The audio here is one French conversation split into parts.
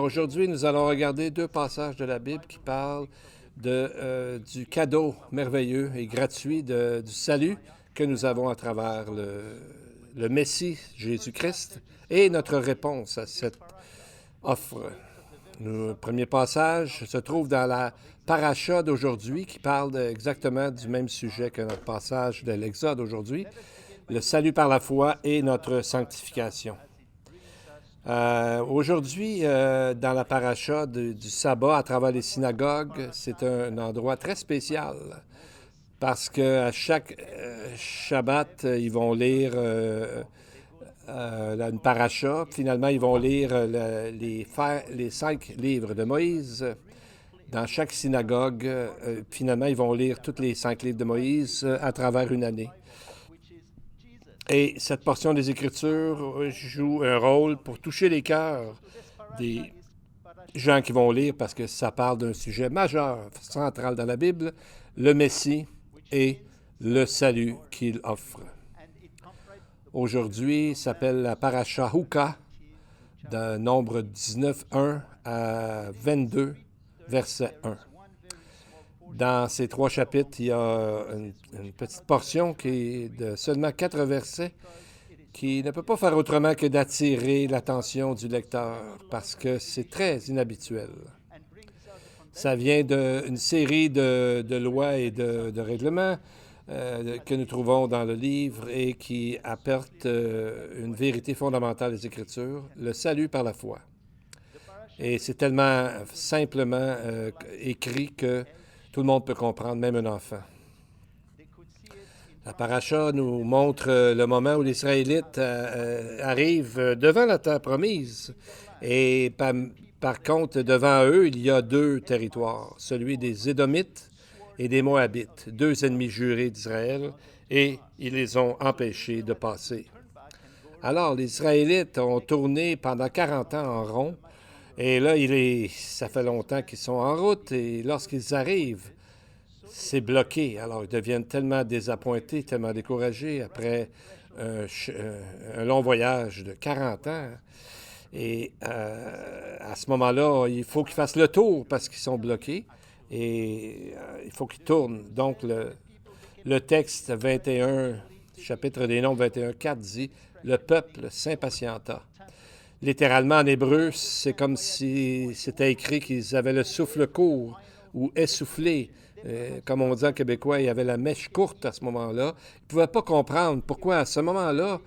aujourd'hui, nous allons regarder deux passages de la Bible qui parlent du cadeau merveilleux et gratuit du salut que nous avons à travers le Messie, Jésus-Christ, et notre réponse à cette offre. Le premier passage se trouve dans la paracha d'aujourd'hui qui parle exactement du même sujet que notre passage de l'Exode aujourd'hui, le salut par la foi et notre sanctification. Aujourd'hui, dans la paracha du sabbat à travers les synagogues, c'est un endroit très spécial parce qu'à chaque Shabbat, ils vont lire une paracha. Finalement, ils vont lire les 5 livres de Moïse. Dans chaque synagogue, finalement, ils vont lire tous les 5 livres de Moïse à travers une année. Et cette portion des Écritures joue un rôle pour toucher les cœurs des gens qui vont lire parce que ça parle d'un sujet majeur, central dans la Bible, le Messie et le salut qu'il offre. Aujourd'hui, ça s'appelle la paracha Huka, de nombre 19, 1 à 22, verset 1. Dans ces 3 chapitres, il y a une petite portion qui est de seulement 4 versets qui ne peut pas faire autrement que d'attirer l'attention du lecteur parce que c'est très inhabituel. Ça vient d'une série de lois et de règlements que nous trouvons dans le livre et qui apportent une vérité fondamentale des Écritures, le salut par la foi. Et c'est tellement simplement écrit que tout le monde peut comprendre, même un enfant. La paracha nous montre le moment où les Israélites arrivent devant la terre promise. Et par contre, devant eux, il y a 2 territoires, celui des Édomites et des Moabites, 2 ennemis jurés d'Israël, et ils les ont empêchés de passer. Alors, les Israélites ont tourné pendant 40 ans en rond. Et là, ça fait longtemps qu'ils sont en route et lorsqu'ils arrivent, c'est bloqué. Alors, ils deviennent tellement désappointés, tellement découragés après un long voyage de 40 ans. Et à ce moment-là, il faut qu'ils fassent le tour parce qu'ils sont bloqués et il faut qu'ils tournent. Donc, le texte 21, chapitre des Nombres 21, 4 dit « Le peuple s'impatienta ». Littéralement, en hébreu, c'est comme si c'était écrit qu'ils avaient le souffle court ou essoufflé. Comme on dit en québécois, il y avait la mèche courte à ce moment-là. Ils ne pouvaient pas comprendre pourquoi à ce moment-là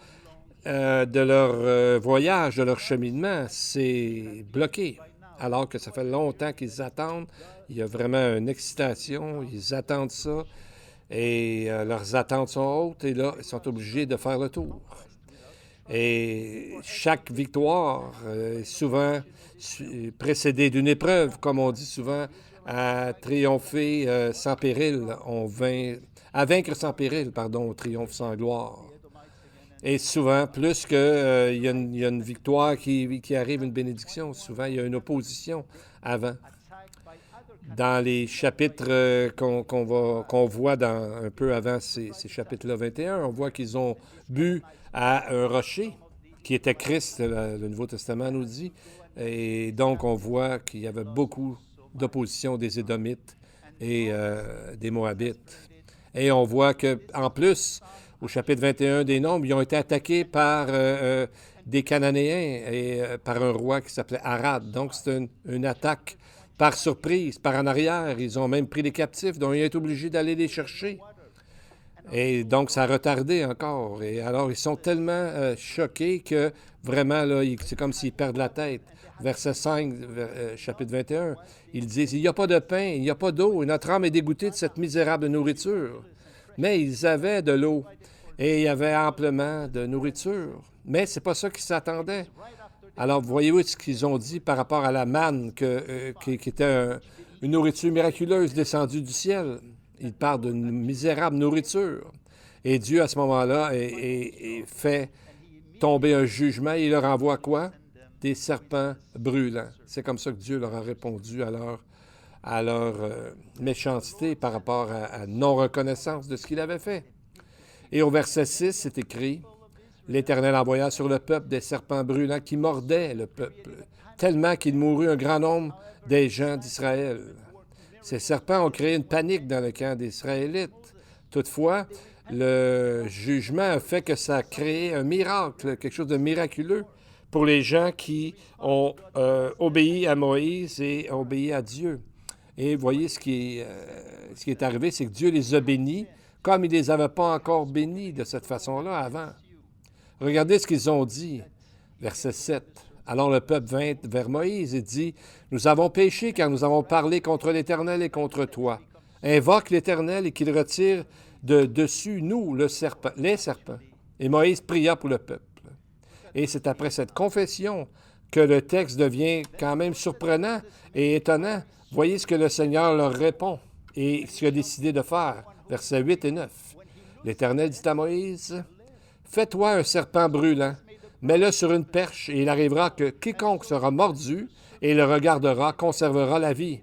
de leur voyage, de leur cheminement, c'est bloqué. Alors que ça fait longtemps qu'ils attendent. Il y a vraiment une excitation. Ils attendent ça. Et leurs attentes sont hautes. Et là, ils sont obligés de faire le tour. Et chaque victoire est souvent précédée d'une épreuve, comme on dit souvent, à triompher sans péril, à vaincre sans péril, on triomphe sans gloire. Et souvent, plus qu'il y a une victoire qui arrive, une bénédiction, souvent il y a une opposition avant. Dans les chapitres qu'on voit un peu avant ces chapitres-là 21, on voit qu'ils ont bu à un rocher qui était Christ, le Nouveau Testament nous dit. Et donc, on voit qu'il y avait beaucoup d'opposition des Édomites et des Moabites. Et on voit qu'en plus, au chapitre 21 des Nombres, ils ont été attaqués par des Cananéens et par un roi qui s'appelait Arad. Donc, c'est une attaque par surprise, par en arrière. Ils ont même pris des captifs, dont ils ont été obligés d'aller les chercher. Et donc, ça a retardé encore. Et alors, ils sont tellement choqués que vraiment, là, c'est comme s'ils perdent la tête. Verset 5, chapitre 21, ils disent « Il n'y a pas de pain, il n'y a pas d'eau, et notre âme est dégoûtée de cette misérable nourriture. » Mais ils avaient de l'eau, et il y avait amplement de nourriture. Mais c'est pas ça qu'ils s'attendaient. Alors, voyez-vous ce qu'ils ont dit par rapport à la manne, qui était une nourriture miraculeuse descendue du ciel. Ils parlent d'une misérable nourriture. Et Dieu, à ce moment-là, fait tomber un jugement. Il leur envoie quoi? Des serpents brûlants. C'est comme ça que Dieu leur a répondu à leur méchanceté par rapport à non-reconnaissance de ce qu'il avait fait. Et au verset 6, c'est écrit, « L'Éternel envoya sur le peuple des serpents brûlants qui mordaient le peuple, tellement qu'il mourut un grand nombre des gens d'Israël. Ces serpents ont créé une panique dans le camp des Israélites. Toutefois, le jugement a fait que ça a créé un miracle, quelque chose de miraculeux pour les gens qui ont obéi à Moïse et ont obéi à Dieu. Et voyez, ce qui est arrivé, c'est que Dieu les a bénis comme il ne les avait pas encore bénis de cette façon-là avant. Regardez ce qu'ils ont dit, verset 7. Alors le peuple vint vers Moïse et dit, « Nous avons péché car nous avons parlé contre l'Éternel et contre toi. Invoque l'Éternel et qu'il retire de dessus nous les serpents. » Et Moïse pria pour le peuple. Et c'est après cette confession que le texte devient quand même surprenant et étonnant. Voyez ce que le Seigneur leur répond et ce qu'il a décidé de faire. Versets 8 et 9. L'Éternel dit à Moïse, « Fais-toi un serpent brûlant, mets-le sur une perche, et il arrivera que quiconque sera mordu et le regardera conservera la vie. »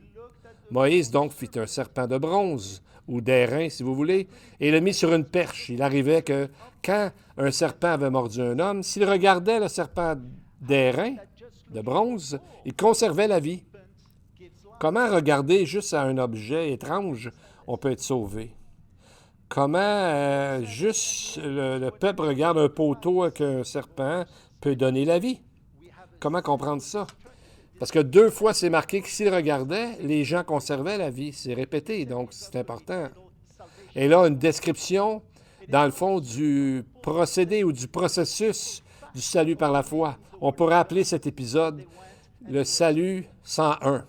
Moïse donc fit un serpent de bronze, ou d'airain si vous voulez, et le mit sur une perche. Il arrivait que quand un serpent avait mordu un homme, s'il regardait le serpent d'airain, de bronze, il conservait la vie. Comment regarder juste à un objet étrange, on peut être sauvé? Comment juste le peuple regarde un poteau avec un serpent peut donner la vie? Comment comprendre ça? Parce que 2 fois, c'est marqué que s'ils regardaient, les gens conservaient la vie. C'est répété, donc c'est important. Et là, une description, dans le fond, du procédé ou du processus du salut par la foi. On pourrait appeler cet épisode le salut 101.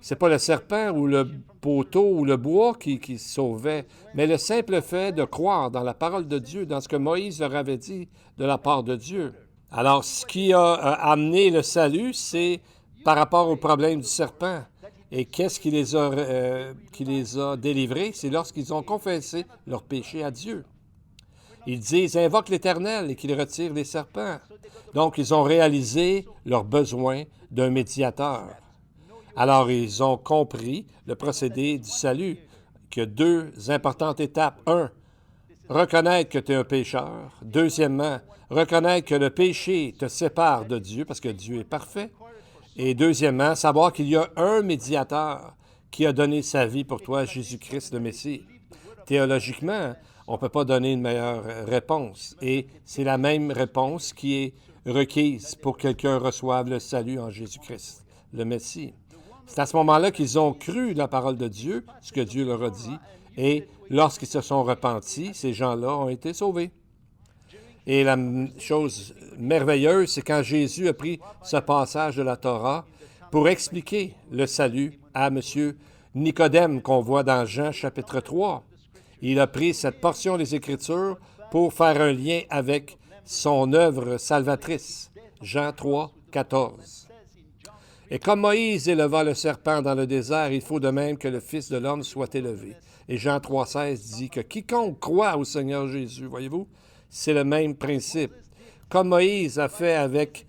C'est pas le serpent ou le poteau ou le bois qui sauvait, mais le simple fait de croire dans la parole de Dieu, dans ce que Moïse leur avait dit de la part de Dieu. Alors, ce qui a amené le salut, c'est par rapport au problème du serpent. Et qu'est-ce qui les a délivrés? C'est lorsqu'ils ont confessé leur péché à Dieu. Ils disent « Invoque l'Éternel » et qu'il retire les serpents. Donc, ils ont réalisé leur besoin d'un médiateur. Alors, ils ont compris le procédé du salut, qu'il y a 2 importantes étapes. 1, reconnaître que tu es un pécheur. Deuxièmement, reconnaître que le péché te sépare de Dieu, parce que Dieu est parfait. Et deuxièmement, savoir qu'il y a un médiateur qui a donné sa vie pour toi, Jésus-Christ le Messie. Théologiquement, on ne peut pas donner une meilleure réponse. Et c'est la même réponse qui est requise pour que quelqu'un reçoive le salut en Jésus-Christ, le Messie. C'est à ce moment-là qu'ils ont cru la parole de Dieu, ce que Dieu leur a dit, et lorsqu'ils se sont repentis, ces gens-là ont été sauvés. Et la chose merveilleuse, c'est quand Jésus a pris ce passage de la Torah pour expliquer le salut à M. Nicodème qu'on voit dans Jean chapitre 3. Il a pris cette portion des Écritures pour faire un lien avec son œuvre salvatrice. Jean 3, 14. Et comme Moïse éleva le serpent dans le désert, il faut de même que le Fils de l'homme soit élevé. Et Jean 3, 16 dit que quiconque croit au Seigneur Jésus, voyez-vous, c'est le même principe. Comme Moïse a fait avec...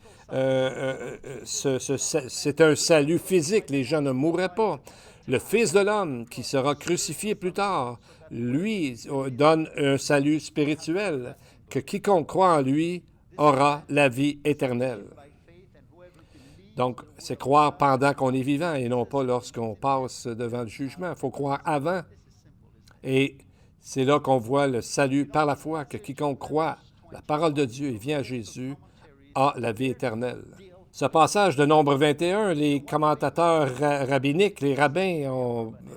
c'est un salut physique, les gens ne mourraient pas. Le Fils de l'homme, qui sera crucifié plus tard, lui donne un salut spirituel, que quiconque croit en lui aura la vie éternelle. Donc, c'est croire pendant qu'on est vivant et non pas lorsqu'on passe devant le jugement. Il faut croire avant. Et c'est là qu'on voit le salut par la foi, que quiconque croit la parole de Dieu et vient à Jésus a la vie éternelle. Ce passage de Nombre 21, les commentateurs rabbiniques, les rabbins,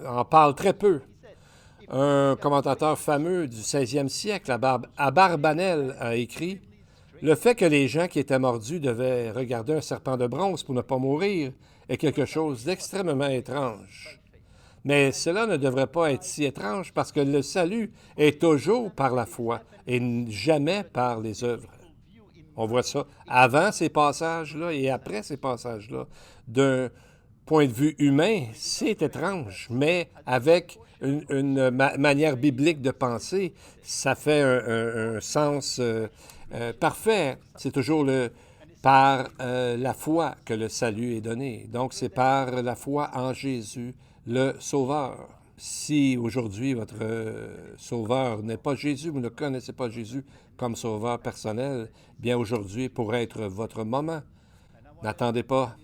en parlent très peu. Un commentateur fameux du 16e siècle, Abarbanel, a écrit « Le fait que les gens qui étaient mordus devaient regarder un serpent de bronze pour ne pas mourir est quelque chose d'extrêmement étrange. Mais cela ne devrait pas être si étrange parce que le salut est toujours par la foi et jamais par les œuvres. » On voit ça avant ces passages-là et après ces passages-là. D'un point de vue humain, c'est étrange, mais avec une manière biblique de penser, ça fait un sens parfait. C'est toujours par la foi que le salut est donné. Donc, c'est par la foi en Jésus, le Sauveur. Si aujourd'hui votre sauveur n'est pas Jésus, vous ne connaissez pas Jésus comme sauveur personnel, bien aujourd'hui pourrait être votre moment. N'attendez pas.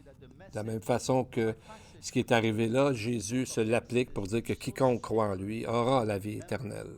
De la même façon que ce qui est arrivé là, Jésus se l'applique pour dire que quiconque croit en lui aura la vie éternelle.